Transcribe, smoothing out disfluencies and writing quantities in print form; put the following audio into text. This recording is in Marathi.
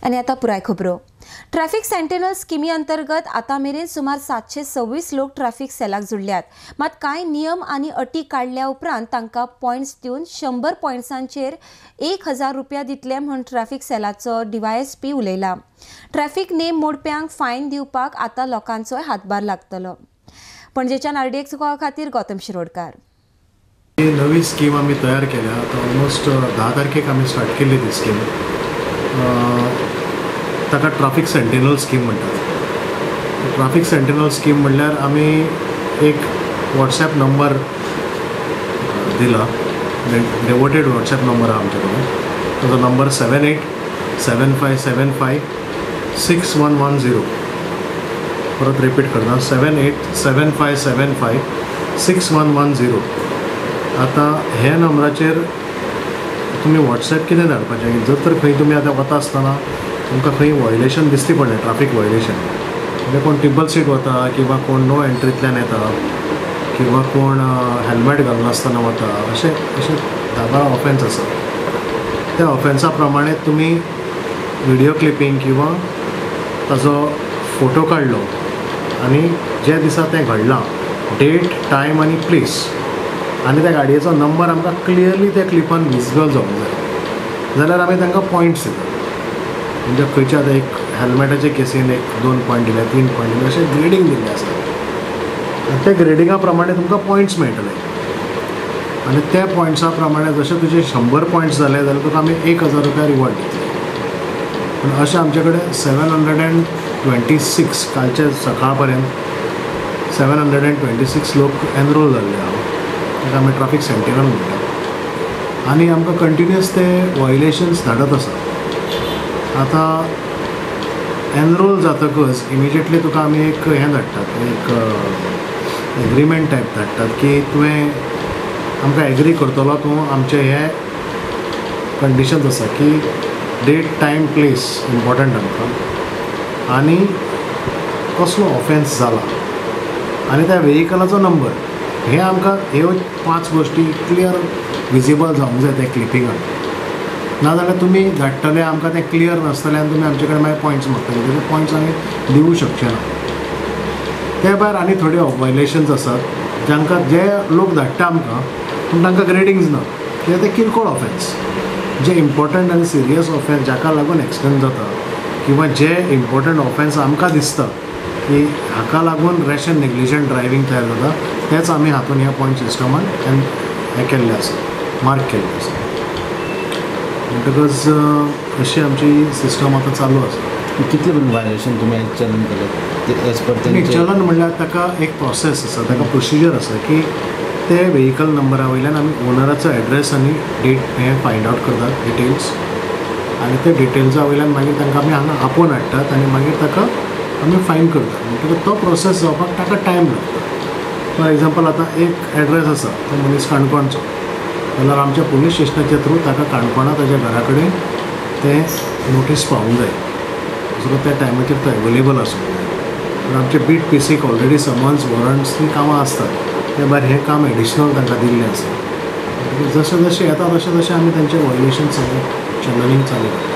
आणि आता पुराय खबरो. ट्रॅफिक सेंटिनल स्किमी अंतर्गत आता मेरेन सुमार 726 लोक ट्रॅफिक सेलाक जुळल्यात. मात कांय नियम आनी अटी काढल्या उपरांत तांकां पॉयंट्स दिवन 100 पॉयंट्सांचेर 1000 रुपया दितले म्हूण ट्रॅफिक सेलाचो DYSP उलयला. ट्रॅफिक नेम मोडप्यांक फायन दिवपाक आता लोकांचोय हातभार लागतलो. पणजेच्यान RDX खातीर गौतम शिरोडकार. ही नवी स्कीम आम्ही तयार केल्या. आता ऑलमोस्ट 10 तारखेक आम्ही स्टार्ट केली ती स्कीम. ताका ट्रॅफिक सेंटिनल स्कीम म्हणटात. ट्रॅफिक सेंटिनल स्कीम म्हणल्यार आमी एक WhatsApp नंबर दिला. डेवोटेड WhatsApp नंबर आहा आमचे कडेन. ताजो नंबर 7875756110. परत रिपीट करता 7875756110. आता ह्या नंबराचेर तुम्ही WhatsApp कितें धाडपाचें. जर तर खंय तुमी आतां वता आसतना तुमकां खंय वॉयलेशन दिसती पडलें, ट्रॅफिक वॉयलेशन, म्हणजे कोण टिबल सीट वता किंवा कोण नो एंट्रींतल्यान येता किंवा कोण हेल्मेट घालनासतना वता, अशे 10 ऑफेन्स आसा. त्या ऑफेन्सा प्रमाणे तुमी व्हिडिओ क्लिपींग किंवा ताजो फोटो काडलो आनी ज्या दिसा तें घडलां डेट, टायम आनी प्लेस आनी त्या गाडयेचो नंबर आमकां क्लियरली त्या क्लिपान विजिबल जावंक जाय, जाल्यार आमी तांकां पॉयंट्स दितात. म्हणजे खंयच्या आतां एक हेल्मेटाच्या केसीन 1-2 पॉयंट दिले, 3 पॉयंट दिले, अशें ग्रेडींग दिल्लें आसा. आनी त्या ग्रेडिंगा प्रमाणे तुमकां पॉयंट्स मेळटले. आनी त्या पॉयंट्सा प्रमाणे जशे तुजे 100 पॉयंट्स जाले जाल्यार तुका आमी 1000 रुपया रिवॉर्ड दितले. पूण अशें आमचे कडेन 726 कालचे सकाळ पर्यंत 726 लोक एनरोल जाल्ले आहा. ताका आमी ट्रॅफिक सेंटिनल म्हणटा. आनी आमकां कंटिन्युअस ते वॉयलेशन्स धाडत आसा. आतां एनरोल जातकच इमिजिएटली तुका आमी एक हें धाडटात, एक एग्रीमेंट टायप धाडटात की तुवें आमकां एग्री करतलो तूं आमचे हे कंडिशन्स आसा की डेट, टायम, प्लेस इम्पॉर्टंट आमकां, आनी कसलो ऑफेन्स जाला आनी त्या व्हेहिकलाचो नंबर. हे आमकां ह्यो 5 गोश्टी क्लियर विजिबल जावंक जाय त्या क्लिपिंगान. नाजाल्यार तुमी धाडटले आमकां तें क्लियर नासतलें आनी तुमी आमचे कडेन मागीर पॉयंट्स मागतले. तेजे पॉयंट्स आमी दिवूं शकचे ना. ते भायर आनी थोडे वॉयलेशन्स आसात जांकां जे लोक धाडटा आमकां पूण तांकां ग्रेडिंग्स ना, कित्याक ते किरकोळ ऑफेन्स. जे इम्पॉर्टंट आनी सिरियस ऑफेन्स जाका लागून एक्सिडंट जाता किंवा जे इम्पॉर्टंट ऑफेन्स आमकां दिसता की हाका लागून रॅश एंड नेग्लिजंट ड्रायव्हिंग तयार जाता, तेच आमी हातून ह्या पॉयंट सिस्टमान हें केल्लें आसा, मार्क केल्लें आसा. म्हणटकच अशी आमची सिस्टम आतां चालू आसा. कितले पण वायलेशन तुमी चलन केलें एज पर चलन म्हणल्यार ताका एक प्रोसेस आसा, ताका प्रोसिजर आसा की ते व्हेहिकल नंबरा वयल्यान आमी ओनराचो एड्रेस आनी डेट हें फायंड आवट करतात, डिटेल्स, आनी ते डिटेल्सा वयल्यान मागीर तांकां आमी हांगा आपोवन हाडटात आनी मागीर ताका आमी फायन करतात. म्हणटकच तो प्रोसेस जावपाक ताका टायम लागता. फॉर एग्जाम्पल आतां एक एड्रेस आसा तो मनीस काणकोणचो, जाल्यार आमच्या पुलीस स्टेशनाच्या थ्रू ताका काणकोणा ताच्या घरा कडेन तें नोटीस पावूंक जाय. सो त्या टायमाचेर तो एवेलेबल आसूंक जाय. पूण आमचे बीट PCक ऑलरेडी समन्स, वॉरंट्सनी कामां आसतात. ते भायर हें काम एडिशनल तांकां दिल्लें आसा. जशें जशें येता तशें तशें आमी तेंचे वॉयलेशन सगळें चॅनलींग चालू करता.